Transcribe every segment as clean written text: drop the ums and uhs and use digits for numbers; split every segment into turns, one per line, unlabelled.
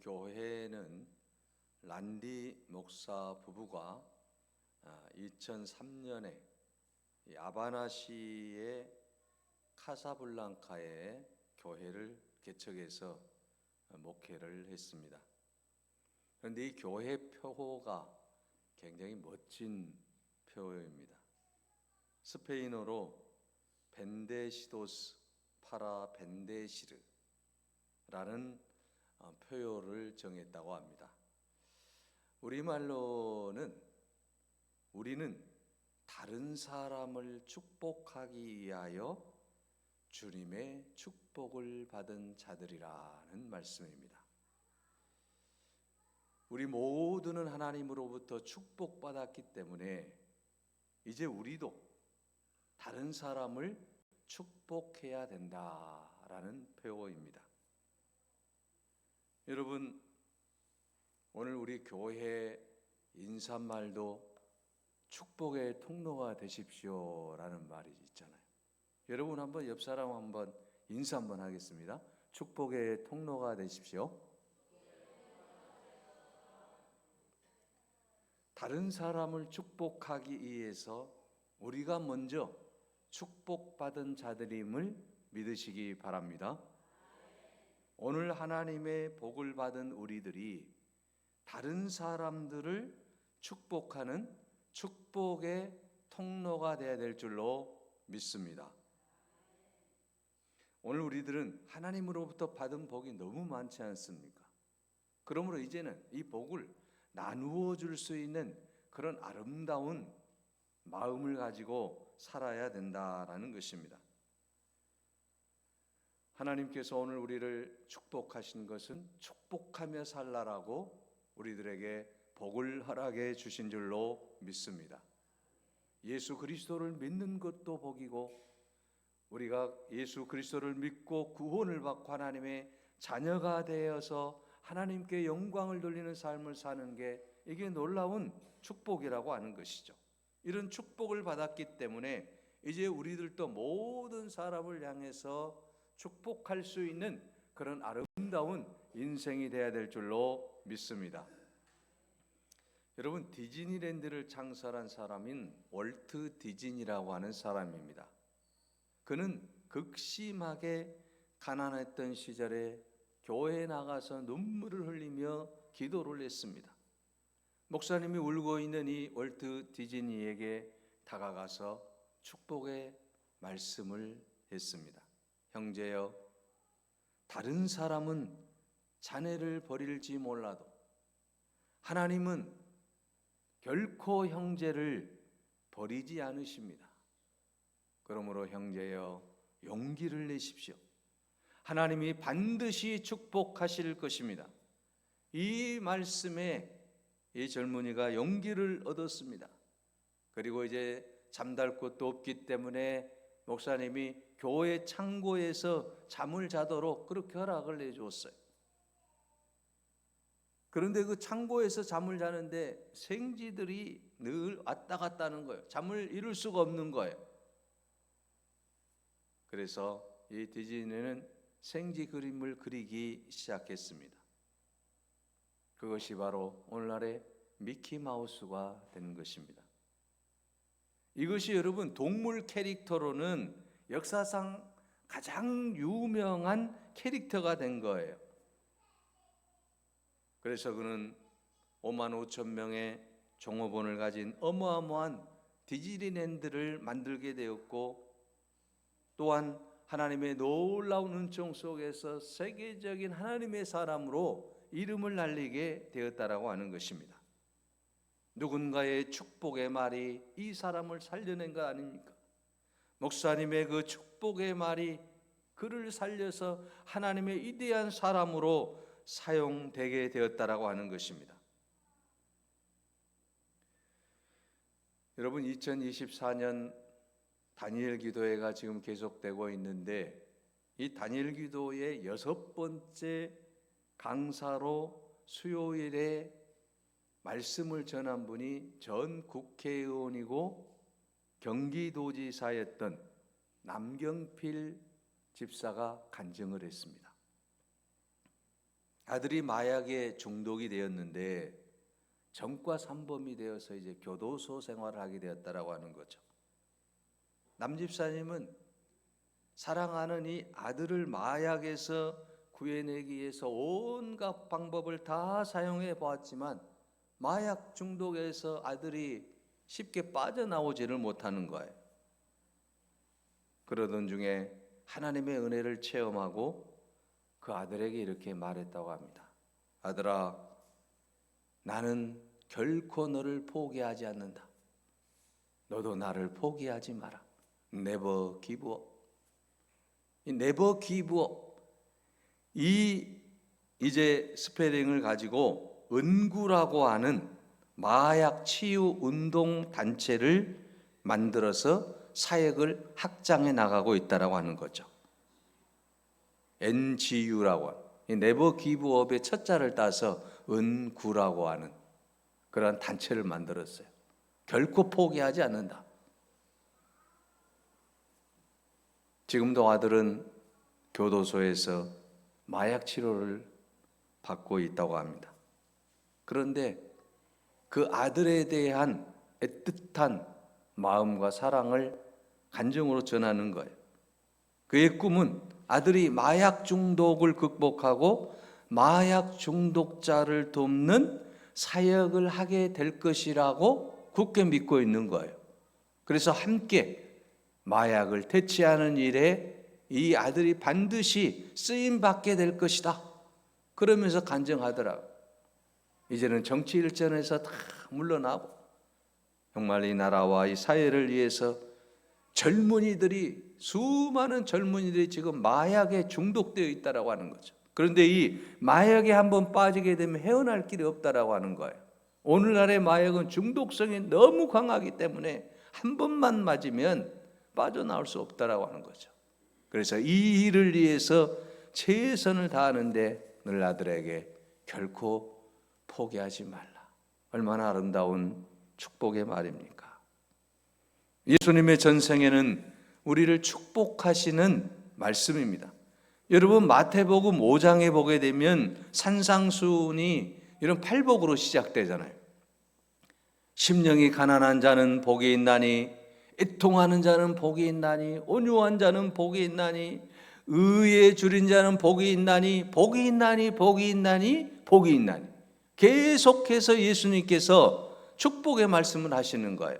교회는 란디 목사 부부가 2003년에 아바나시의 카사블랑카에 교회를 개척해서 목회를 했습니다. 그런데 이 교회 표어가 굉장히 멋진 표어입니다. 스페인어로 벤데시도스 파라 벤데시르라는 표어를 정했다고 합니다. 우리말로는 우리는 다른 사람을 축복하기 위하여 주님의 축복을 받은 자들이라는 말씀입니다. 우리 모두는 하나님으로부터 축복받았기 때문에 이제 우리도 다른 사람을 축복해야 된다라는 표어입니다. 여러분, 오늘 우리 교회 인사말도 축복의 통로가 되십시오라는 말이 있잖아요. 여러분 한번 옆 사람 한번 인사 한번 하겠습니다. 축복의 통로가 되십시오. 다른 사람을 축복하기 위해서 우리가 먼저 축복받은 자들임을 믿으시기 바랍니다. 오늘 하나님의 복을 받은 우리들이 다른 사람들을 축복하는 축복의 통로가 되어야 될 줄로 믿습니다. 오늘 우리들은 하나님으로부터 받은 복이 너무 많지 않습니까? 그러므로 이제는 이 복을 나누어 줄 수 있는 그런 아름다운 마음을 가지고 살아야 된다라는 것입니다. 하나님께서 오늘 우리를 축복하신 것은 축복하며 살라라고 우리들에게 복을 허락해 주신 줄로 믿습니다. 예수 그리스도를 믿는 것도 복이고 우리가 예수 그리스도를 믿고 구원을 받고 하나님의 자녀가 되어서 하나님께 영광을 돌리는 삶을 사는 게 이게 놀라운 축복이라고 하는 것이죠. 이런 축복을 받았기 때문에 이제 우리들도 모든 사람을 향해서 축복할 수 있는 그런 아름다운 인생이 되어야 될 줄로 믿습니다. 여러분, 디즈니랜드를 창설한 사람인 월트 디즈니라고 하는 사람입니다. 그는 극심하게 가난했던 시절에 교회에 나가서 눈물을 흘리며 기도를 했습니다. 목사님이 울고 있는 이 월트 디즈니에게 다가가서 축복의 말씀을 했습니다. 형제여, 다른 사람은 자네를 버릴지 몰라도 하나님은 결코 형제를 버리지 않으십니다. 그러므로 형제여, 용기를 내십시오. 하나님이 반드시 축복하실 것입니다. 이 말씀에 이 젊은이가 용기를 얻었습니다. 그리고 이제 잠잘 곳도 없기 때문에 목사님이 교회 창고에서 잠을 자도록 그렇게 허락을 해주었어요. 그런데 그 창고에서 잠을 자는데 생쥐들이 늘 왔다 갔다 하는 거예요. 잠을 이룰 수가 없는 거예요. 그래서 이 디즈니는 생쥐 그림을 그리기 시작했습니다. 그것이 바로 오늘날의 미키마우스가 된 것입니다. 이것이 여러분 동물 캐릭터로는 역사상 가장 유명한 캐릭터가 된 거예요. 그래서 그는 5만 5천 명의 종업원을 가진 어마어마한 디즈니랜드를 만들게 되었고, 또한 하나님의 놀라운 은총 속에서 세계적인 하나님의 사람으로 이름을 날리게 되었다라고 하는 것입니다. 누군가의 축복의 말이 이 사람을 살려낸 거 아닙니까? 목사님의 그 축복의 말이 그를 살려서 하나님의 위대한 사람으로 사용되게 되었다라고 하는 것입니다. 여러분, 2024년 다니엘 기도회가 지금 계속되고 있는데 이 다니엘 기도회의 6번째 강사로 수요일에 말씀을 전한 분이 전 국회의원이고 경기도지사였던 남경필 집사가 간증을 했습니다. 아들이 마약에 중독이 되었는데 전과 산범이 되어서 이제 교도소 생활을 하게 되었다라고 하는 거죠. 남 집사님은 사랑하는 이 아들을 마약에서 구해내기 위해서 온갖 방법을 다 사용해 보았지만 마약 중독에서 아들이 쉽게 빠져나오지를 못하는 거예요. 그러던 중에 하나님의 은혜를 체험하고 그 아들에게 이렇게 말했다고 합니다. 아들아, 나는 결코 너를 포기하지 않는다. 너도 나를 포기하지 마라. Never give up. 이 never give up, 이제 스페링을 가지고 은구라고 하는 마약 치유 운동 단체를 만들어서 사역을 확장해 나가고 있다라고 하는 거죠. NGU라고 하는, 이 Never Give Up의 첫 자를 따서 은구라고 하는 그런 단체를 만들었어요. 결코 포기하지 않는다. 지금도 아들은 교도소에서 마약 치료를 받고 있다고 합니다. 그런데 그 아들에 대한 애틋한 마음과 사랑을 간증으로 전하는 거예요. 그의 꿈은 아들이 마약 중독을 극복하고 마약 중독자를 돕는 사역을 하게 될 것이라고 굳게 믿고 있는 거예요. 그래서 함께 마약을 퇴치하는 일에 이 아들이 반드시 쓰임 받게 될 것이다, 그러면서 간증하더라고요. 이제는 정치 일전에서 다 물러나고 정말 이 나라와 이 사회를 위해서 수많은 젊은이들이 지금 마약에 중독되어 있다라고 하는 거죠. 그런데 이 마약에 한번 빠지게 되면 헤어날 길이 없다라고 하는 거예요. 오늘날의 마약은 중독성이 너무 강하기 때문에 한 번만 맞으면 빠져나올 수 없다라고 하는 거죠. 그래서 이 일을 위해서 최선을 다하는데 늘 아들에게 결코 포기하지 말라. 얼마나 아름다운 축복의 말입니까? 예수님의 전생에는 우리를 축복하시는 말씀입니다. 여러분, 마태복음 5장에 보게 되면 산상수훈이 이런 팔복으로 시작되잖아요. 심령이 가난한 자는 복이 있나니, 애통하는 자는 복이 있나니, 온유한 자는 복이 있나니, 의에 줄인 자는 복이 있나니, 복이 있나니, 복이 있나니, 복이 있나니. 계속해서 예수님께서 축복의 말씀을 하시는 거예요.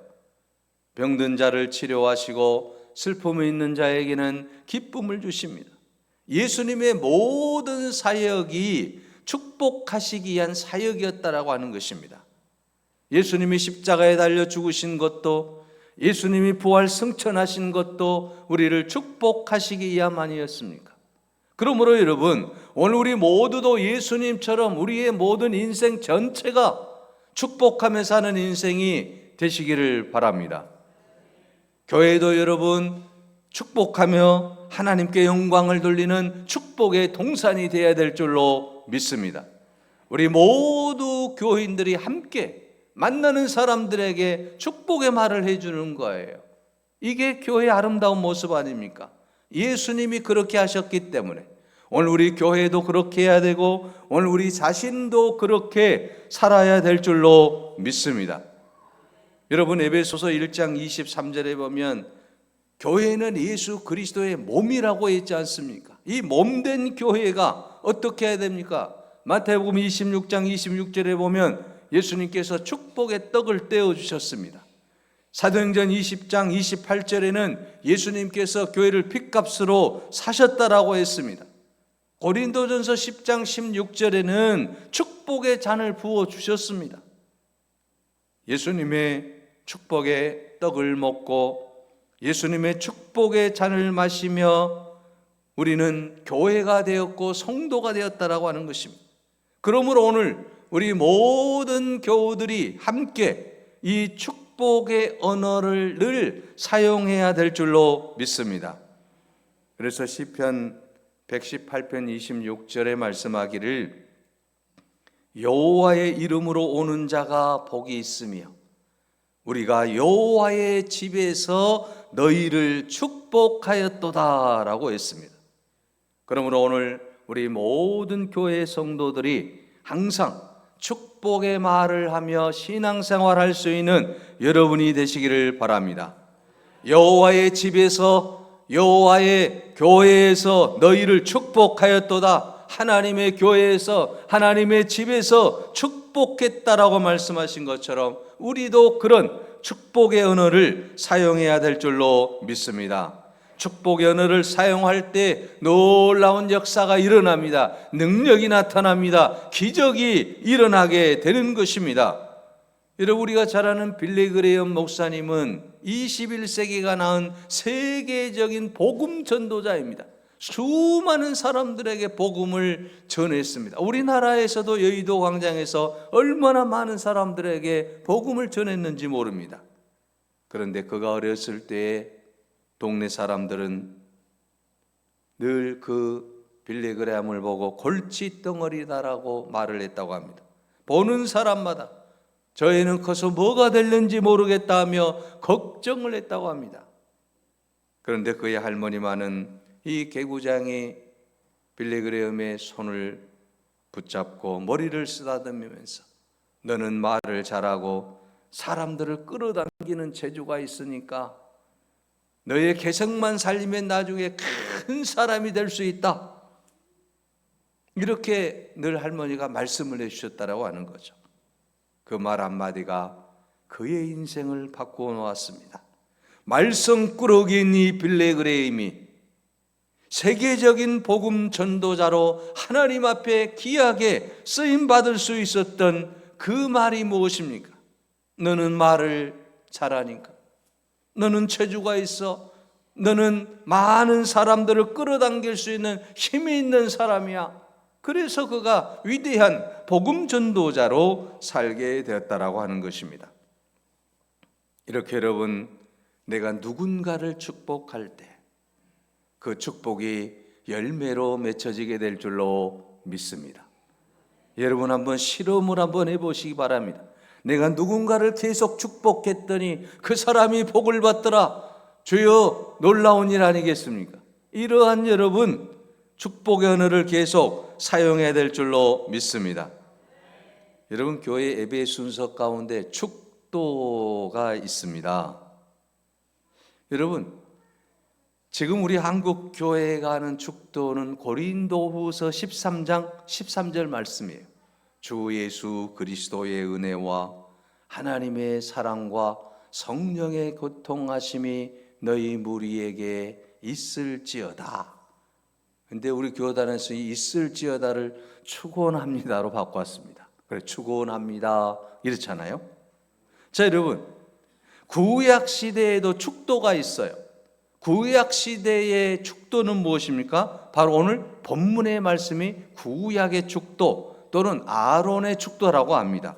병든 자를 치료하시고 슬픔이 있는 자에게는 기쁨을 주십니다. 예수님의 모든 사역이 축복하시기 위한 사역이었다라고 하는 것입니다. 예수님이 십자가에 달려 죽으신 것도, 예수님이 부활 승천하신 것도 우리를 축복하시기 위함아니었습니까? 그러므로 여러분, 오늘 우리 모두도 예수님처럼 우리의 모든 인생 전체가 축복하며 사는 인생이 되시기를 바랍니다. 교회도 여러분 축복하며 하나님께 영광을 돌리는 축복의 동산이 되어야 될 줄로 믿습니다. 우리 모두 교인들이 함께 만나는 사람들에게 축복의 말을 해주는 거예요. 이게 교회의 아름다운 모습 아닙니까? 예수님이 그렇게 하셨기 때문에 오늘 우리 교회도 그렇게 해야 되고 오늘 우리 자신도 그렇게 살아야 될 줄로 믿습니다. 여러분, 에베소서 1장 23절에 보면 교회는 예수 그리스도의 몸이라고 했지 않습니까? 이 몸된 교회가 어떻게 해야 됩니까? 마태복음 26장 26절에 보면 예수님께서 축복의 떡을 떼어주셨습니다. 사도행전 20장 28절에는 예수님께서 교회를 핏값으로 사셨다라고 했습니다. 고린도전서 10장 16절에는 축복의 잔을 부어주셨습니다. 예수님의 축복의 떡을 먹고 예수님의 축복의 잔을 마시며 우리는 교회가 되었고 성도가 되었다라고 하는 것입니다. 그러므로 오늘 우리 모든 교우들이 함께 이 축복의 언어를 늘 사용해야 될 줄로 믿습니다. 그래서 시편 118편 26절에 말씀하기를 여호와의 이름으로 오는 자가 복이 있으며 우리가 여호와의 집에서 너희를 축복하였도다 라고 했습니다. 그러므로 오늘 우리 모든 교회 성도들이 항상 축복의 말을 하며 신앙생활할 수 있는 여러분이 되시기를 바랍니다. 여호와의 집에서, 여호와의 교회에서 너희를 축복하였도다. 하나님의 교회에서, 하나님의 집에서 축복했다라고 말씀하신 것처럼 우리도 그런 축복의 언어를 사용해야 될 줄로 믿습니다. 축복의 언어를 사용할 때 놀라운 역사가 일어납니다. 능력이 나타납니다. 기적이 일어나게 되는 것입니다. 여러분, 우리가 잘 아는 빌리 그레이엄 목사님은 21세기가 낳은 세계적인 복음 전도자입니다. 수많은 사람들에게 복음을 전했습니다. 우리나라에서도 여의도 광장에서 얼마나 많은 사람들에게 복음을 전했는지 모릅니다. 그런데 그가 어렸을 때 동네 사람들은 늘 그 빌리 그레이엄을 보고 골칫덩어리다라고 말을 했다고 합니다. 보는 사람마다 저 애는 커서 뭐가 될는지 모르겠다 하며 걱정을 했다고 합니다. 그런데 그의 할머니만은 이 개구장이 빌리 그레이엄의 손을 붙잡고 머리를 쓰다듬으면서 너는 말을 잘하고 사람들을 끌어당기는 재주가 있으니까 너의 개성만 살리면 나중에 큰 사람이 될 수 있다. 이렇게 늘 할머니가 말씀을 해주셨다라고 하는 거죠. 그 말 한마디가 그의 인생을 바꾸어 놓았습니다. 말썽꾸러기인 이 빌리 그레이엄이 세계적인 복음 전도자로 하나님 앞에 귀하게 쓰임받을 수 있었던 그 말이 무엇입니까? 너는 말을 잘하니까, 너는 체주가 있어, 너는 많은 사람들을 끌어당길 수 있는 힘이 있는 사람이야. 그래서 그가 위대한 복음 전도자로 살게 되었다라고 하는 것입니다. 이렇게 여러분, 내가 누군가를 축복할 때 그 축복이 열매로 맺혀지게 될 줄로 믿습니다. 여러분, 한번 실험을 한번 해보시기 바랍니다. 내가 누군가를 계속 축복했더니 그 사람이 복을 받더라. 주여, 놀라운 일 아니겠습니까? 이러한 여러분, 축복의 언어를 계속 사용해야 될 줄로 믿습니다. 여러분, 교회 예배 순서 가운데 축도가 있습니다. 여러분, 지금 우리 한국 교회가 하는 축도는 고린도후서 13장 13절 말씀이에요. 주 예수 그리스도의 은혜와 하나님의 사랑과 성령의 교통하심이 너희 무리에게 있을지어다. 근데 우리 교단에서 이 있을지어다를 축원합니다로 바꿨습니다. 그래, 축원합니다 이렇잖아요. 자, 여러분, 구약 시대에도 축도가 있어요. 구약 시대의 축도는 무엇입니까? 바로 오늘 본문의 말씀이 구약의 축도 또는 아론의 축도라고 합니다.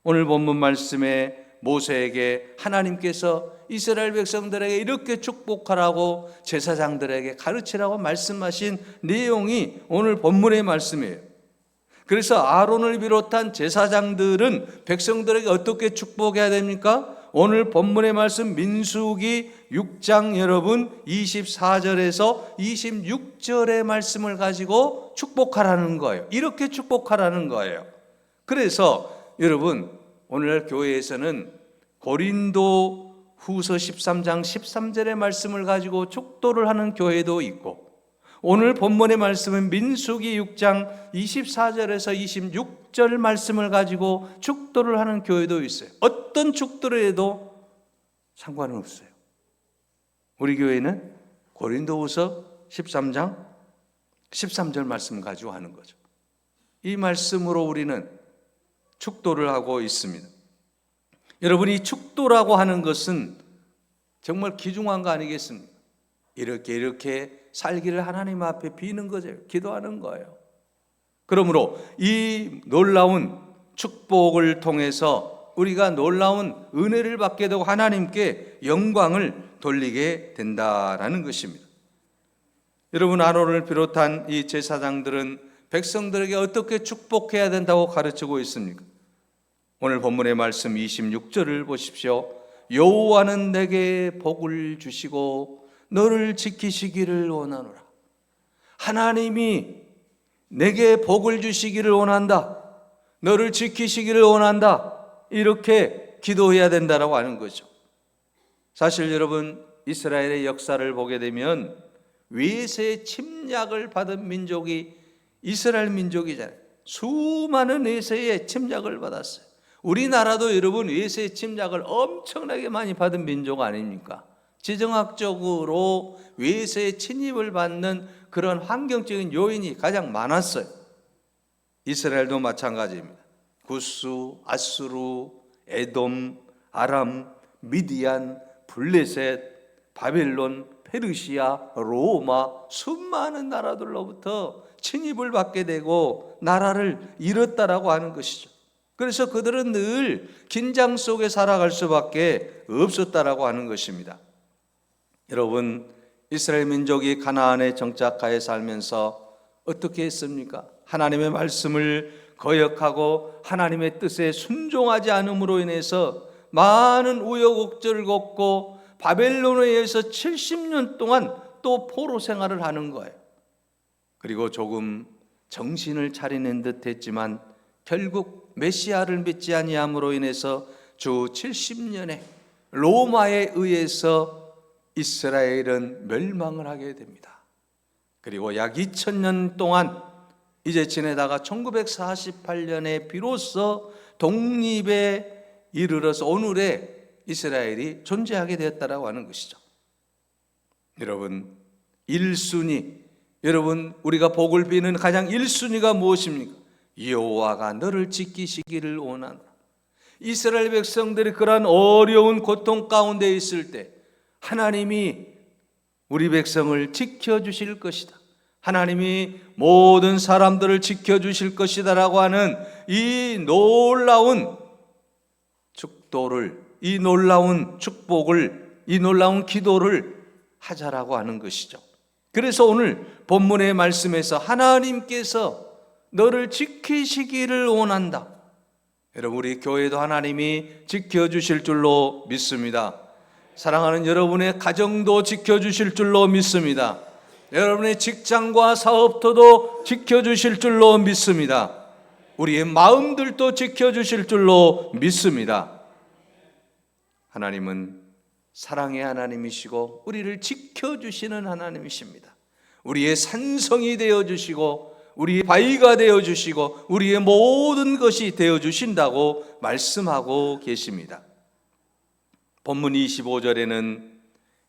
오늘 본문 말씀에 모세에게 하나님께서 이스라엘 백성들에게 이렇게 축복하라고 제사장들에게 가르치라고 말씀하신 내용이 오늘 본문의 말씀이에요. 그래서 아론을 비롯한 제사장들은 백성들에게 어떻게 축복해야 됩니까? 오늘 본문의 말씀 민수기 6장 여러분 24절에서 26절의 말씀을 가지고 축복하라는 거예요. 이렇게 축복하라는 거예요. 그래서 여러분, 오늘 교회에서는 고린도 후서 13장 13절의 말씀을 가지고 축도를 하는 교회도 있고, 오늘 본문의 말씀은 민수기 6장 24절에서 26절 말씀을 가지고 축도를 하는 교회도 있어요. 어떤 축도를 해도 상관은 없어요. 우리 교회는 고린도후서 13장 13절 말씀을 가지고 하는 거죠. 이 말씀으로 우리는 축도를 하고 있습니다. 여러분, 이 축도라고 하는 것은 정말 귀중한 거 아니겠습니까? 이렇게 살기를 하나님 앞에 비는 거죠. 기도하는 거예요. 그러므로 이 놀라운 축복을 통해서 우리가 놀라운 은혜를 받게 되고 하나님께 영광을 돌리게 된다라는 것입니다. 여러분, 아론을 비롯한 이 제사장들은 백성들에게 어떻게 축복해야 된다고 가르치고 있습니까? 오늘 본문의 말씀 26절을 보십시오. 여호와는 내게 복을 주시고 너를 지키시기를 원하노라. 하나님이 내게 복을 주시기를 원한다. 너를 지키시기를 원한다. 이렇게 기도해야 된다라고 하는 거죠. 사실 여러분, 이스라엘의 역사를 보게 되면 외세의 침략을 받은 민족이 이스라엘 민족이잖아요. 수많은 외세의 침략을 받았어요. 우리나라도 여러분 외세의 침략을 엄청나게 많이 받은 민족 아닙니까? 지정학적으로 외세의 침입을 받는 그런 환경적인 요인이 가장 많았어요. 이스라엘도 마찬가지입니다. 구스, 아수르, 에돔, 아람, 미디안, 블레셋, 바벨론, 페르시아, 로마 수많은 나라들로부터 침입을 받게 되고 나라를 잃었다라고 하는 것이죠. 그래서 그들은 늘 긴장 속에 살아갈 수밖에 없었다라고 하는 것입니다. 여러분, 이스라엘 민족이 가나안에 정착하여 살면서 어떻게 했습니까? 하나님의 말씀을 거역하고 하나님의 뜻에 순종하지 않음으로 인해서 많은 우여곡절을 겪고 바벨론에 의해서 70년 동안 또 포로 생활을 하는 거예요. 그리고 조금 정신을 차리는 듯 했지만 결국 메시아를 믿지 아니함으로 인해서 주 70년에 로마에 의해서 이스라엘은 멸망을 하게 됩니다. 그리고 약 2000년 동안 이제 지내다가 1948년에 비로소 독립에 이르러서 오늘의 이스라엘이 존재하게 되었다라고 하는 것이죠. 여러분, 1순위, 여러분 우리가 복을 비는 가장 1순위가 무엇입니까? 여호와가 너를 지키시기를 원한다. 이스라엘 백성들이 그러한 어려운 고통 가운데 있을 때 하나님이 우리 백성을 지켜주실 것이다. 하나님이 모든 사람들을 지켜주실 것이다 라고 하는 이 놀라운 축도를, 이 놀라운 축복을, 이 놀라운 기도를 하자라고 하는 것이죠. 그래서 오늘 본문의 말씀에서 하나님께서 너를 지키시기를 원한다. 여러분, 우리 교회도 하나님이 지켜주실 줄로 믿습니다. 사랑하는 여러분의 가정도 지켜주실 줄로 믿습니다. 여러분의 직장과 사업터도 지켜주실 줄로 믿습니다. 우리의 마음들도 지켜주실 줄로 믿습니다. 하나님은 사랑의 하나님이시고 우리를 지켜주시는 하나님이십니다. 우리의 산성이 되어주시고 우리의 바위가 되어주시고 우리의 모든 것이 되어주신다고 말씀하고 계십니다. 본문 25절에는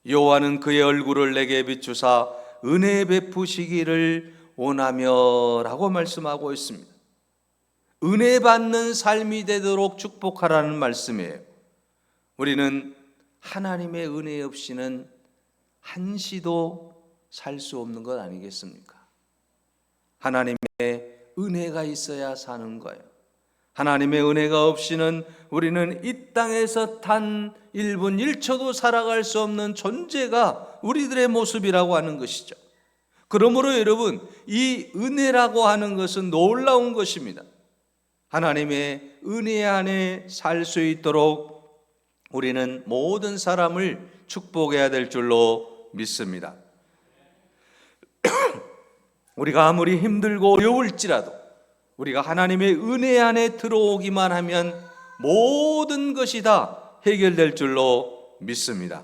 여호와는 그의 얼굴을 내게 비추사 은혜 베푸시기를 원하며 라고 말씀하고 있습니다. 은혜 받는 삶이 되도록 축복하라는 말씀이에요. 우리는 하나님의 은혜 없이는 한시도 살 수 없는 것 아니겠습니까? 하나님의 은혜가 있어야 사는 거예요. 하나님의 은혜가 없이는 우리는 이 땅에서 단 1분 1초도 살아갈 수 없는 존재가 우리들의 모습이라고 하는 것이죠. 그러므로 여러분, 이 은혜라고 하는 것은 놀라운 것입니다. 하나님의 은혜 안에 살 수 있도록 우리는 모든 사람을 축복해야 될 줄로 믿습니다. 우리가 아무리 힘들고 어려울지라도 우리가 하나님의 은혜 안에 들어오기만 하면 모든 것이 다 해결될 줄로 믿습니다.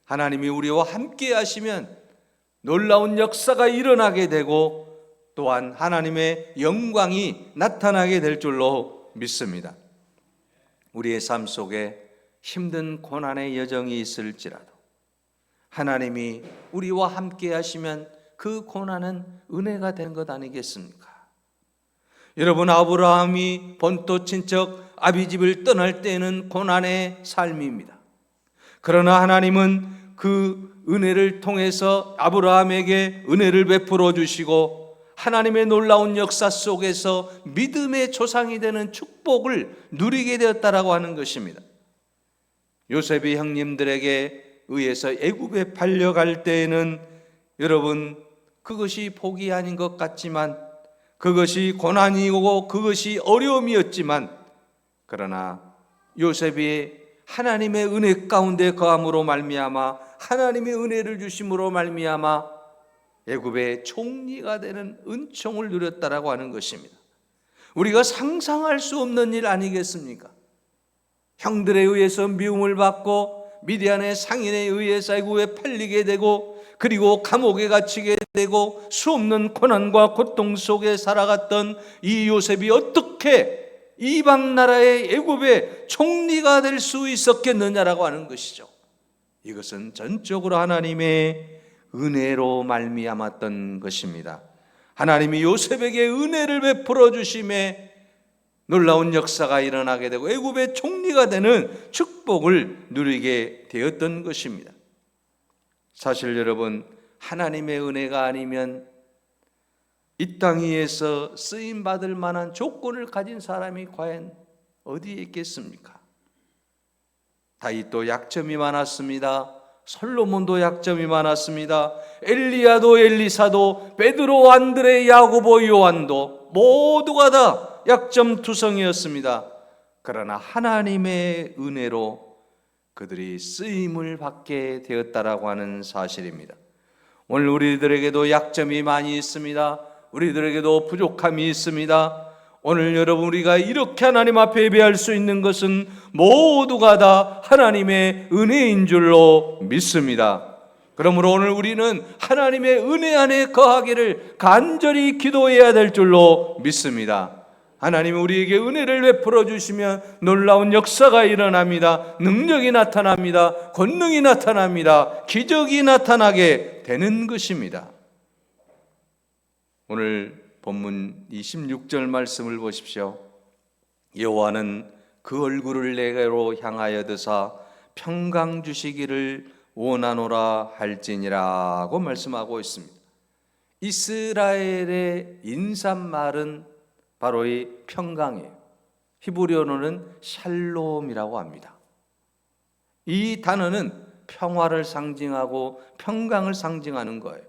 하나님이 우리와 함께 하시면 놀라운 역사가 일어나게 되고 또한 하나님의 영광이 나타나게 될 줄로 믿습니다. 우리의 삶 속에 힘든 고난의 여정이 있을지라도 하나님이 우리와 함께 하시면 그 고난은 은혜가 된 것 아니겠습니까? 여러분, 아브라함이 본토 친척 아비집을 떠날 때는 고난의 삶입니다. 그러나 하나님은 그 은혜를 통해서 아브라함에게 은혜를 베풀어 주시고 하나님의 놀라운 역사 속에서 믿음의 조상이 되는 축복을 누리게 되었다라고 하는 것입니다. 요셉이 형님들에게 의해서 애굽에 팔려갈 때에는 여러분, 그것이 복이 아닌 것 같지만 그것이 고난이고 그것이 어려움이었지만 그러나 요셉이 하나님의 은혜 가운데 거함으로 말미암아 하나님의 은혜를 주심으로 말미암아 애굽의 총리가 되는 은총을 누렸다라고 하는 것입니다. 우리가 상상할 수 없는 일 아니겠습니까? 형들에 의해서 미움을 받고 미디안의 상인에 의해서 애굽에 팔리게 되고 그리고 감옥에 갇히게 되고 수없는 고난과 고통 속에 살아갔던 이 요셉이 어떻게 이방 나라의 애굽의 총리가 될 수 있었겠느냐라고 하는 것이죠. 이것은 전적으로 하나님의 은혜로 말미암았던 것입니다. 하나님이 요셉에게 은혜를 베풀어 주심에 놀라운 역사가 일어나게 되고 애굽의 총리가 되는 축복을 누리게 되었던 것입니다. 사실 여러분, 하나님의 은혜가 아니면 이 땅 위에서 쓰임 받을 만한 조건을 가진 사람이 과연 어디에 있겠습니까? 다윗도 약점이 많았습니다. 솔로몬도 약점이 많았습니다. 엘리야도 엘리사도 베드로, 안드레, 야고보, 요한도 모두가 다 약점투성이었습니다. 그러나 하나님의 은혜로 그들이 쓰임을 받게 되었다라고 하는 사실입니다. 오늘 우리들에게도 약점이 많이 있습니다. 우리들에게도 부족함이 있습니다. 오늘 여러분, 우리가 이렇게 하나님 앞에 예배할 수 있는 것은 모두가 다 하나님의 은혜인 줄로 믿습니다. 그러므로 오늘 우리는 하나님의 은혜 안에 거하기를 간절히 기도해야 될 줄로 믿습니다. 하나님이 우리에게 은혜를 베풀어 주시면 놀라운 역사가 일어납니다. 능력이 나타납니다. 권능이 나타납니다. 기적이 나타나게 되는 것입니다. 오늘 본문 26절 말씀을 보십시오. 여호와는 그 얼굴을 내게로 향하여 드사 평강 주시기를 원하노라 할지니라고 말씀하고 있습니다. 이스라엘의 인사말은 바로 이 평강이에요. 히브리어로는 샬롬이라고 합니다. 이 단어는 평화를 상징하고 평강을 상징하는 거예요.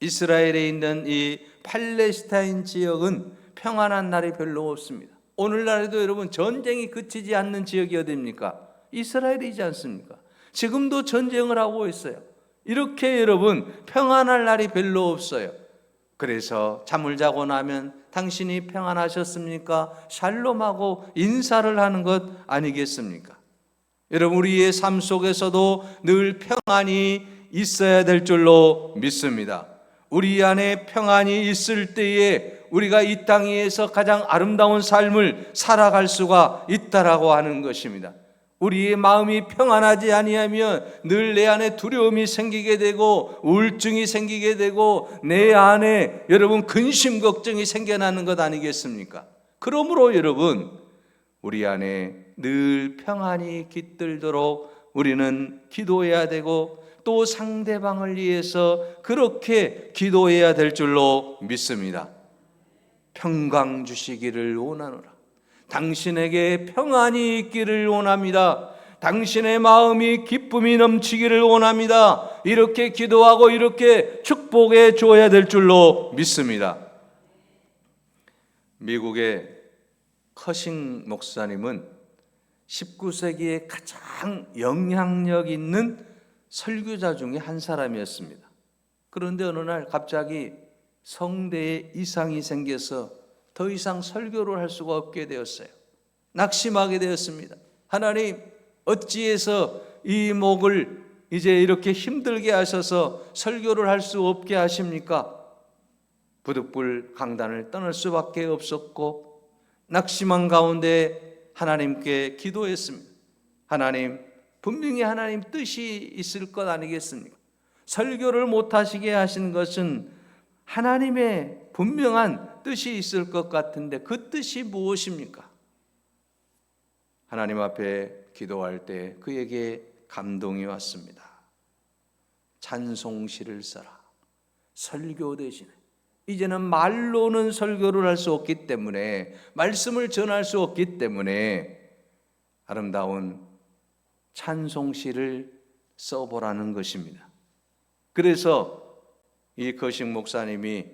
이스라엘에 있는 이 팔레스타인 지역은 평안한 날이 별로 없습니다. 오늘날에도 여러분 전쟁이 그치지 않는 지역이 어디입니까? 이스라엘이지 않습니까? 지금도 전쟁을 하고 있어요. 이렇게 여러분 평안할 날이 별로 없어요. 그래서 잠을 자고 나면 당신이 평안하셨습니까? 샬롬하고 인사를 하는 것 아니겠습니까? 여러분, 우리의 삶 속에서도 늘 평안이 있어야 될 줄로 믿습니다. 우리 안에 평안이 있을 때에 우리가 이 땅 위에서 가장 아름다운 삶을 살아갈 수가 있다라고 하는 것입니다. 우리의 마음이 평안하지 아니하면 늘 내 안에 두려움이 생기게 되고 우울증이 생기게 되고 내 안에 여러분 근심 걱정이 생겨나는 것 아니겠습니까? 그러므로 여러분, 우리 안에 늘 평안이 깃들도록 우리는 기도해야 되고 또 상대방을 위해서 그렇게 기도해야 될 줄로 믿습니다. 평강 주시기를 원하노라. 당신에게 평안이 있기를 원합니다. 당신의 마음이 기쁨이 넘치기를 원합니다. 이렇게 기도하고 이렇게 축복해 줘야 될 줄로 믿습니다. 미국의 커싱 목사님은 19세기에 가장 영향력 있는 설교자 중에 한 사람이었습니다. 그런데 어느 날 갑자기 성대에 이상이 생겨서 더 이상 설교를 할 수가 없게 되었어요. 낙심하게 되었습니다. 하나님, 어찌해서 이 목을 이제 이렇게 힘들게 하셔서 설교를 할 수 없게 하십니까? 부득불 강단을 떠날 수밖에 없었고 낙심한 가운데 하나님께 기도했습니다. 하나님, 분명히 하나님 뜻이 있을 것 아니겠습니까? 설교를 못하시게 하신 것은 하나님의 분명한 뜻이 있을 것 같은데 그 뜻이 무엇입니까? 하나님 앞에 기도할 때 그에게 감동이 왔습니다. 찬송시를 써라. 설교 대신에 이제는 말로는 설교를 할 수 없기 때문에, 말씀을 전할 수 없기 때문에 아름다운 찬송시를 써보라는 것입니다. 그래서 이 거식 목사님이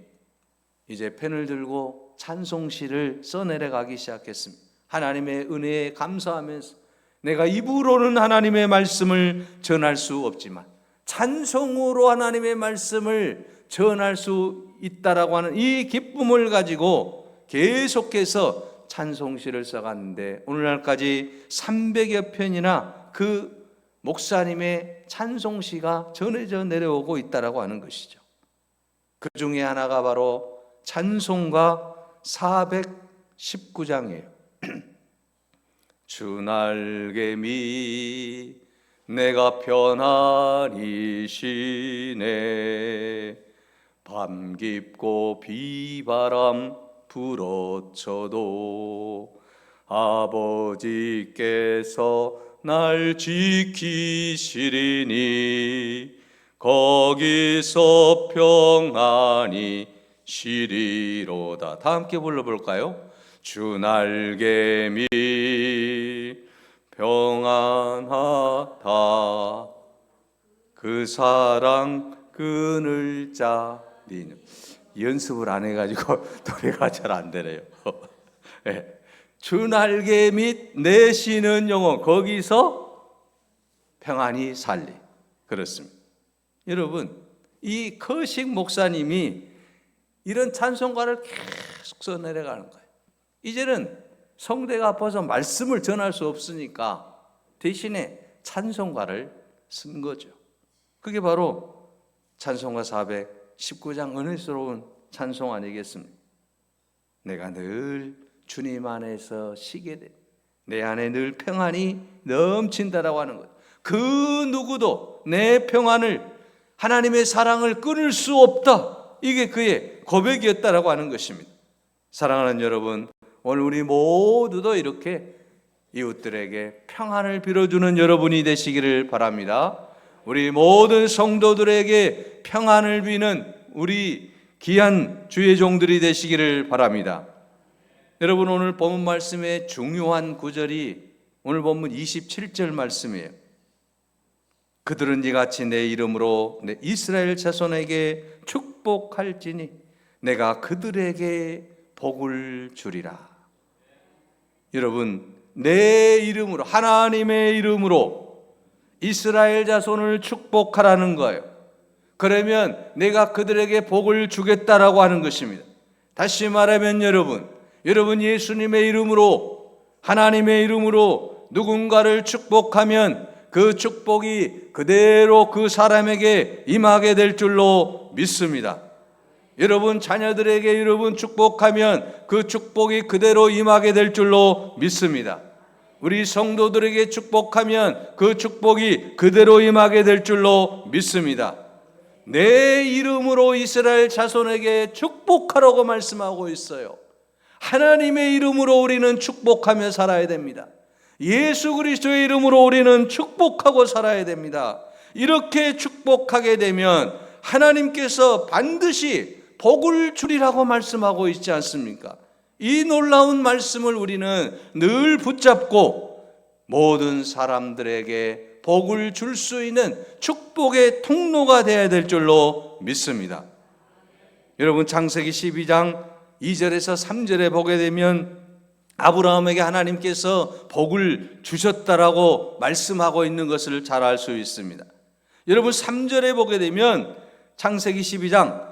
이제 펜을 들고 찬송시를 써내려가기 시작했습니다. 하나님의 은혜에 감사하면서 내가 입으로는 하나님의 말씀을 전할 수 없지만 찬송으로 하나님의 말씀을 전할 수 있다라고 하는 이 기쁨을 가지고 계속해서 찬송시를 써갔는데 오늘날까지 300여 편이나 그 목사님의 찬송시가 전해져 내려오고 있다라고 하는 것이죠. 그 중에 하나가 바로 찬송가 419장이에요. 주 날개미 내가 편안히 쉬네 밤 깊고 비바람 불어쳐도 아버지께서 날 지키시리니 거기서 평안히 쉬리로다. 다 함께 불러볼까요? 주 날개미 평안하다 그 사랑 그늘 자리는. 연습을 안 해가지고 노래가 잘 안 되네요. 네. 주 날개 및 내쉬는 영혼 거기서 평안히 살리. 그렇습니다. 여러분 이 커식 목사님이 이런 찬송가를 계속 써내려가는 거예요. 이제는 성대가 아파서 말씀을 전할 수 없으니까 대신에 찬송가를 쓴 거죠. 그게 바로 찬송가 419장 은혜스러운 찬송 아니겠습니까? 내가 늘 주님 안에서 쉬게 돼. 내 안에 늘 평안이 넘친다라고 하는 것. 그 누구도 내 평안을 하나님의 사랑을 끊을 수 없다. 이게 그의 고백이었다라고 하는 것입니다. 사랑하는 여러분, 오늘 우리 모두도 이렇게 이웃들에게 평안을 빌어주는 여러분이 되시기를 바랍니다. 우리 모든 성도들에게 평안을 비는 우리 귀한 주의 종들이 되시기를 바랍니다. 여러분 오늘 본문 말씀의 중요한 구절이 오늘 본문 27절 말씀이에요. 그들은 이같이 내 이름으로 내 이스라엘 자손에게 축복할지니 내가 그들에게 복을 주리라. 여러분 내 이름으로 하나님의 이름으로 이스라엘 자손을 축복하라는 거예요. 그러면 내가 그들에게 복을 주겠다라고 하는 것입니다. 다시 말하면 여러분 예수님의 이름으로 하나님의 이름으로 누군가를 축복하면 그 축복이 그대로 그 사람에게 임하게 될 줄로 믿습니다. 여러분 자녀들에게 여러분 축복하면 그 축복이 그대로 임하게 될 줄로 믿습니다. 우리 성도들에게 축복하면 그 축복이 그대로 임하게 될 줄로 믿습니다. 내 이름으로 이스라엘 자손에게 축복하라고 말씀하고 있어요. 하나님의 이름으로 우리는 축복하며 살아야 됩니다. 예수 그리스도의 이름으로 우리는 축복하고 살아야 됩니다. 이렇게 축복하게 되면 하나님께서 반드시 복을 주리라고 말씀하고 있지 않습니까? 이 놀라운 말씀을 우리는 늘 붙잡고 모든 사람들에게 복을 줄 수 있는 축복의 통로가 되어야 될 줄로 믿습니다. 여러분 창세기 12장 2절에서 3절에 보게 되면 아브라함에게 하나님께서 복을 주셨다라고 말씀하고 있는 것을 잘 알 수 있습니다. 여러분 3절에 보게 되면 창세기 12장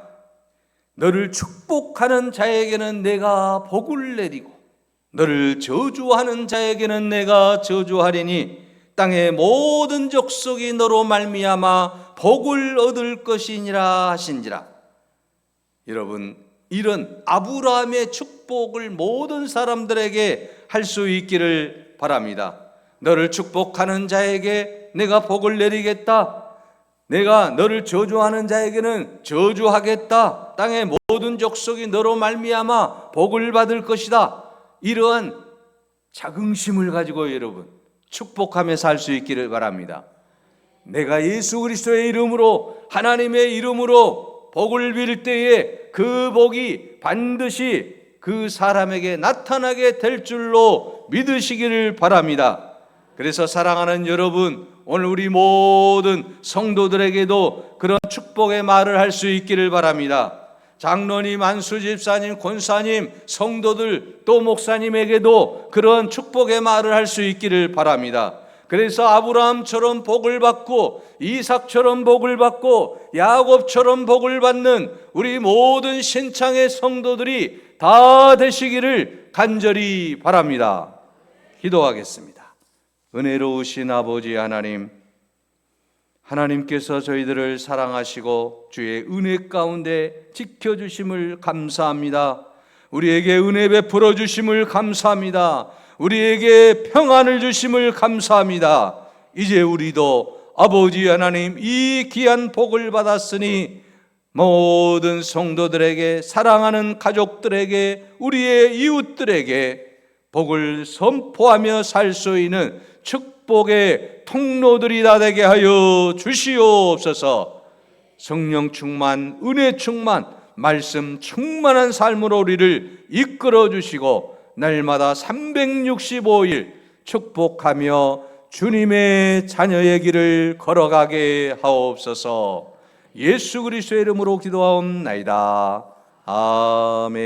너를 축복하는 자에게는 내가 복을 내리고 너를 저주하는 자에게는 내가 저주하리니 땅의 모든 족속이 너로 말미암아 복을 얻을 것이니라 하신지라. 여러분 이런 아브라함의 축복을 모든 사람들에게 할 수 있기를 바랍니다. 너를 축복하는 자에게 내가 복을 내리겠다. 내가 너를 저주하는 자에게는 저주하겠다. 땅의 모든 족속이 너로 말미암아 복을 받을 것이다. 이러한 자긍심을 가지고 여러분 축복하며 살 수 있기를 바랍니다. 내가 예수 그리스도의 이름으로 하나님의 이름으로 복을 빌 때에 그 복이 반드시 그 사람에게 나타나게 될 줄로 믿으시기를 바랍니다. 그래서 사랑하는 여러분, 오늘 우리 모든 성도들에게도 그런 축복의 말을 할 수 있기를 바랍니다. 장로님, 안수집사님, 권사님, 성도들 또 목사님에게도 그런 축복의 말을 할 수 있기를 바랍니다. 그래서 아브라함처럼 복을 받고 이삭처럼 복을 받고 야곱처럼 복을 받는 우리 모든 신창의 성도들이 다 되시기를 간절히 바랍니다. 기도하겠습니다. 은혜로우신 아버지 하나님, 하나님께서 저희들을 사랑하시고 주의 은혜 가운데 지켜주심을 감사합니다. 우리에게 은혜 베풀어 주심을 감사합니다. 우리에게 평안을 주심을 감사합니다. 이제 우리도 아버지 하나님 이 귀한 복을 받았으니 모든 성도들에게, 사랑하는 가족들에게, 우리의 이웃들에게 복을 선포하며 살 수 있는 축복의 통로들이 다 되게 하여 주시옵소서. 성령 충만, 은혜 충만, 말씀 충만한 삶으로 우리를 이끌어 주시고 날마다 365일 축복하며 주님의 자녀의 길을 걸어가게 하옵소서. 예수 그리스도의 이름으로 기도하옵나이다. 아멘.